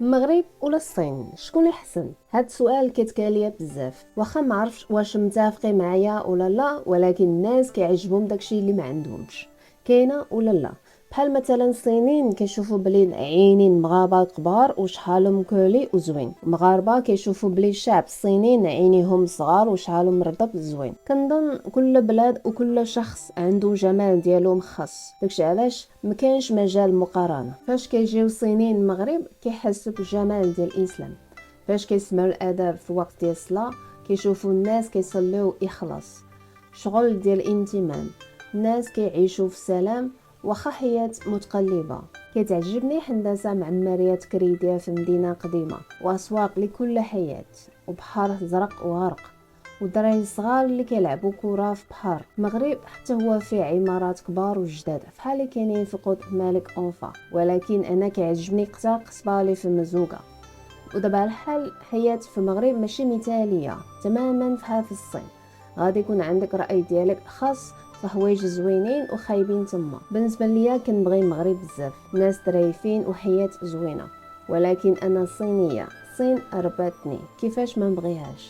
المغرب ولا الصين شكون احسن؟ هاد السؤال كيتكاليا بزاف، واخا ما عرفتش واش متفقين معايا ولا لا، ولكن الناس كيعجبهم داكشي اللي ما عندهمش. كاينه ولا لا؟ بحال مثلا الصينيين كيشوفوا بلي عينين مغابه كبار وشحالهم كولي وزوين، المغاربه كيشوفوا بلي الشعب الصيني عينيهم صغار وشحالهم مرطب زوين. كنظن كل بلاد وكل شخص عنده جمال ديالو مخص، داكشي علاش ما كاينش مجال مقارنه. فاش كيجيو الصينيين المغرب كيحسوا بالجمال ديال الاسلام، فاش كيسمعوا الاداب في وقت ديال الصلاه كيشوفوا الناس كيصليو اخلاص، شغل ديال الانتمام، الناس كيعيشوا في سلام واخا حياة متقلبة. كتعجبني هندسة معماريات كريدية في مدينة قديمة، واسواق لكل حياة، وبحر زرق وغرق، ودراري صغار اللي كيلعبوا كرة في بحر. المغرب حتى هو فيه عمارات كبار وجداد بحال اللي كاينين في قوط الملك اونفا، ولكن انا كيعجبني حتى قصبالي في مزوقة. ودابا الحال حياة في المغرب ماشي مثالية تماما بحال في الصين، غادي يكون عندك رأي ديالك الخاص في حوايج زوينين وخايبين تما. بالنسبه ليا كنبغي المغرب بزاف، ناس ظريفين وحياة زوينه، ولكن انا صينيه، الصين رباتني كيفاش ما نبغيهاش.